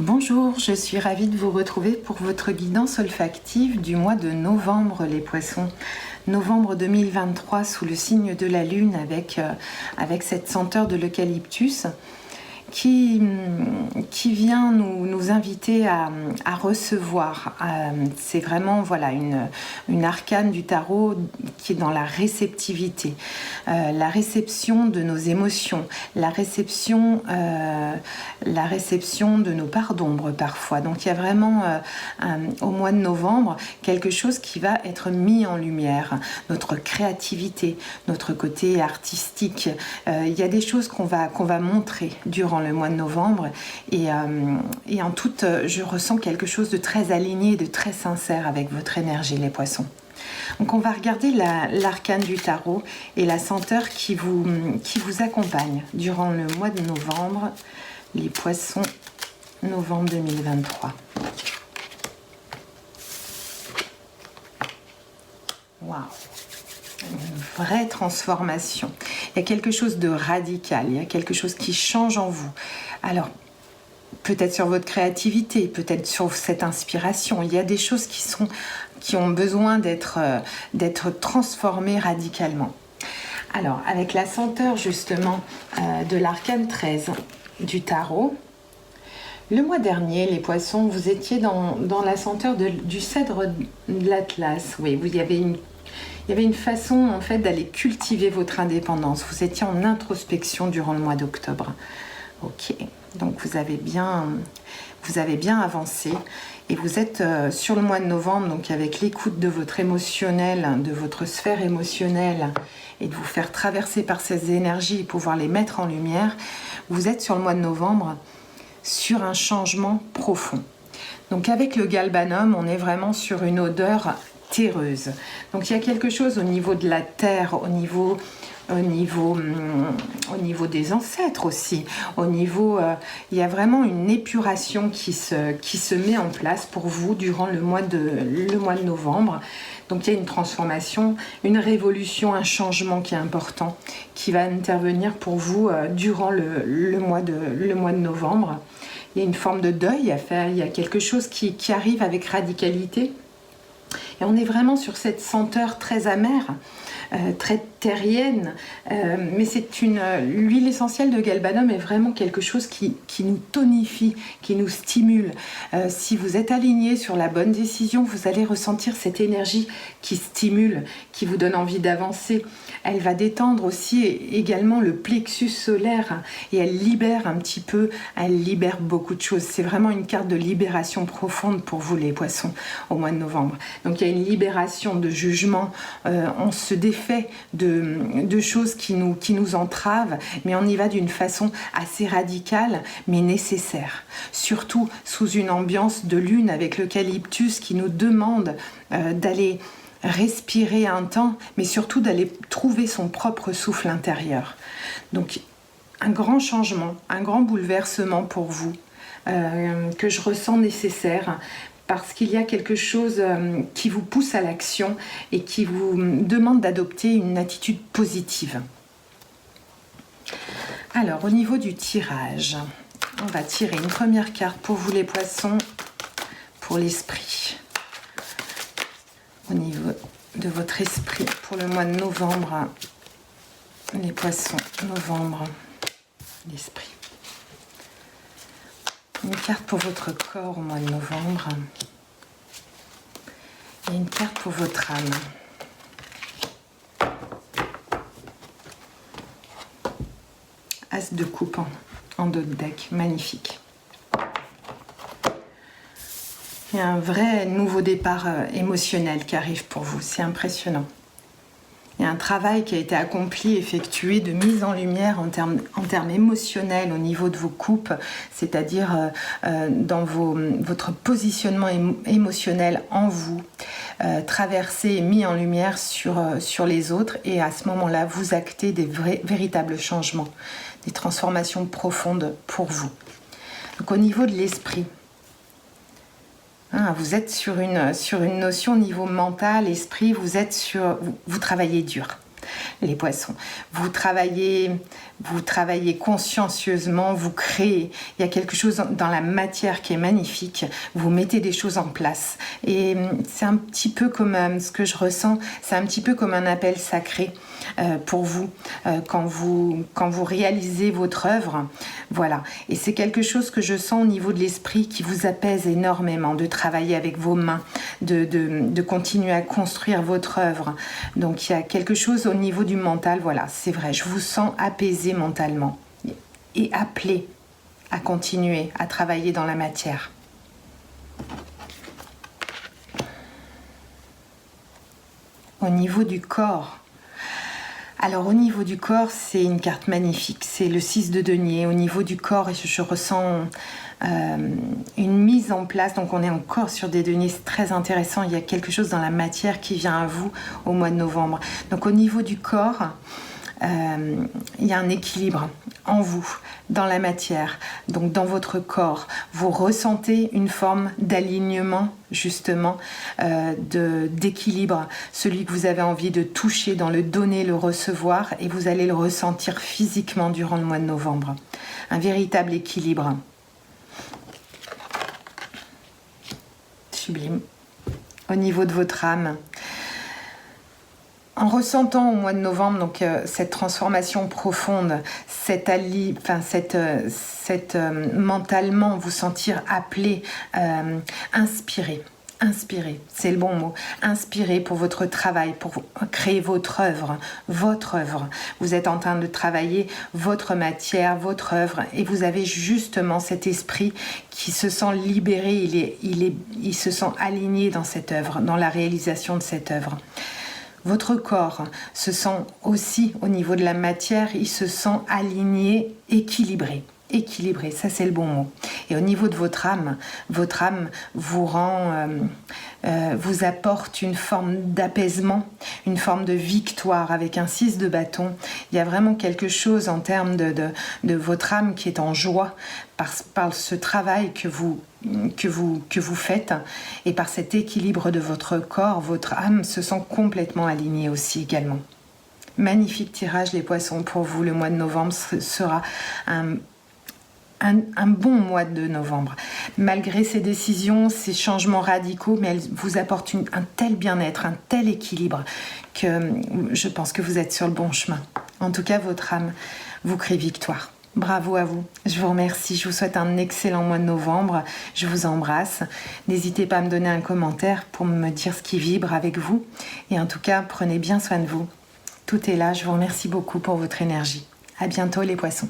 Bonjour, je suis ravie de vous retrouver pour votre guidance olfactive du mois de novembre, les poissons. Novembre 2023 sous le signe de la lune avec cette senteur de l'eucalyptus qui vient nous inviter à recevoir. C'est vraiment voilà, une arcane du tarot qui est dans la réceptivité, la réception de nos émotions, la réception de nos parts d'ombre parfois. Donc il y a vraiment au mois de novembre quelque chose qui va être mis en lumière, notre créativité, notre côté artistique. Il y a des choses qu'on va montrer durant le mois de novembre et en toute, je ressens quelque chose de très aligné, de très sincère avec votre énergie, les poissons. Donc on va regarder l'arcane du tarot et la senteur qui vous accompagne durant le mois de novembre, les poissons, novembre 2023. Waouh! Une vraie transformation. Il y a quelque chose de radical, il y a quelque chose qui change en vous. Alors, peut-être sur votre créativité, peut-être sur cette inspiration. Il y a des choses qui ont besoin d'être transformées radicalement. Alors, avec la senteur justement de l'arcane 13 du tarot, le mois dernier, les poissons, vous étiez dans la senteur du cèdre de l'Atlas. Oui, il y avait une façon en fait d'aller cultiver votre indépendance. Vous étiez en introspection durant le mois d'octobre. Ok, donc vous avez bien avancé et vous êtes sur le mois de novembre, donc avec l'écoute de votre émotionnel, de votre sphère émotionnelle et de vous faire traverser par ces énergies et pouvoir les mettre en lumière. Vous êtes sur le mois de novembre sur un changement profond. Donc avec le galbanum, on est vraiment sur une odeur terreuse. Donc il y a quelque chose au niveau de la terre, au niveau des ancêtres aussi, il y a vraiment une épuration qui se met en place pour vous durant le mois de novembre. Donc il y a une transformation, une révolution, un changement qui est important, qui va intervenir pour vous durant le mois de novembre. Il y a une forme de deuil à faire, il y a quelque chose qui arrive avec radicalité. Et on est vraiment sur cette senteur très amère, très terrienne, mais l'huile essentielle de galbanum est vraiment quelque chose qui nous tonifie, qui nous stimule. Si vous êtes aligné sur la bonne décision, vous allez ressentir cette énergie qui stimule, qui vous donne envie d'avancer. Elle va détendre aussi également le plexus solaire et elle libère un petit peu, elle libère beaucoup de choses. C'est vraiment une carte de libération profonde pour vous les poissons au mois de novembre. Donc il y a une libération de jugement, on se défait de choses qui nous entravent, mais on y va d'une façon assez radicale mais nécessaire. Surtout sous une ambiance de lune avec l'eucalyptus qui nous demande d'aller respirer un temps, mais surtout d'aller trouver son propre souffle intérieur. Donc un grand changement, un grand bouleversement pour vous que je ressens nécessaire parce qu'il y a quelque chose qui vous pousse à l'action et qui vous demande d'adopter une attitude positive. Alors au niveau du tirage, on va tirer une première carte pour vous les poissons, pour l'esprit. Au niveau de votre esprit pour le mois de novembre, les poissons, novembre, l'esprit. Une carte pour votre corps au mois de novembre et une carte pour votre âme. As de coupe en dos de deck, magnifique. Il y a un vrai nouveau départ émotionnel qui arrive pour vous, c'est impressionnant. Il y a un travail qui a été accompli, effectué de mise en lumière en termes émotionnels au niveau de vos coupes, c'est-à-dire dans votre positionnement émotionnel en vous, traversé et mis en lumière sur les autres, et à ce moment-là, vous actez des véritables changements, des transformations profondes pour vous. Donc au niveau de l'esprit, vous êtes sur une notion au niveau mental, esprit, vous travaillez dur, les poissons. Vous travaillez vous travaillez consciencieusement, vous créez. Il y a quelque chose dans la matière qui est magnifique. Vous mettez des choses en place. Et c'est un petit peu comme ce que je ressens, c'est un petit peu comme un appel sacré pour vous, quand vous réalisez votre œuvre. Voilà. Et c'est quelque chose que je sens au niveau de l'esprit qui vous apaise énormément, de travailler avec vos mains, de continuer à construire votre œuvre. Donc il y a quelque chose au niveau du mental, voilà, c'est vrai, je vous sens apaisé mentalement et appelé à continuer à travailler dans la matière. Au niveau du corps, alors au niveau du corps, c'est une carte magnifique, c'est le 6 de denier. Au niveau du corps, je ressens une mise en place, donc on est encore sur des deniers, c'est très intéressant, il y a quelque chose dans la matière qui vient à vous au mois de novembre. Donc au niveau du corps, il y a un équilibre en vous, dans la matière, donc dans votre corps. Vous ressentez une forme d'alignement, justement, d'équilibre, celui que vous avez envie de toucher dans le donner, le recevoir, et vous allez le ressentir physiquement durant le mois de novembre. Un véritable équilibre. Sublime. Au niveau de votre âme, en ressentant au mois de novembre donc cette transformation profonde, mentalement vous sentir appelé, inspiré. Inspiré, c'est le bon mot. Inspiré pour votre travail, pour créer votre œuvre. Vous êtes en train de travailler votre matière, votre œuvre, et vous avez justement cet esprit qui se sent libéré, il se sent aligné dans cette œuvre, dans la réalisation de cette œuvre. Votre corps se sent aussi, au niveau de la matière, il se sent aligné, équilibré. Équilibré, ça c'est le bon mot. Et au niveau de votre âme vous vous apporte une forme d'apaisement, une forme de victoire avec un 6 de bâton. Il y a vraiment quelque chose en termes de votre âme qui est en joie par ce travail que vous faites, et par cet équilibre de votre corps, votre âme se sent complètement alignée aussi également. Magnifique tirage les poissons pour vous. Le mois de novembre sera un bon mois de novembre. Malgré ces décisions, ces changements radicaux, mais elles vous apportent un tel bien-être, un tel équilibre que je pense que vous êtes sur le bon chemin. En tout cas, votre âme vous crie victoire. Bravo à vous. Je vous remercie. Je vous souhaite un excellent mois de novembre. Je vous embrasse. N'hésitez pas à me donner un commentaire pour me dire ce qui vibre avec vous. Et en tout cas, prenez bien soin de vous. Tout est là. Je vous remercie beaucoup pour votre énergie. À bientôt les poissons.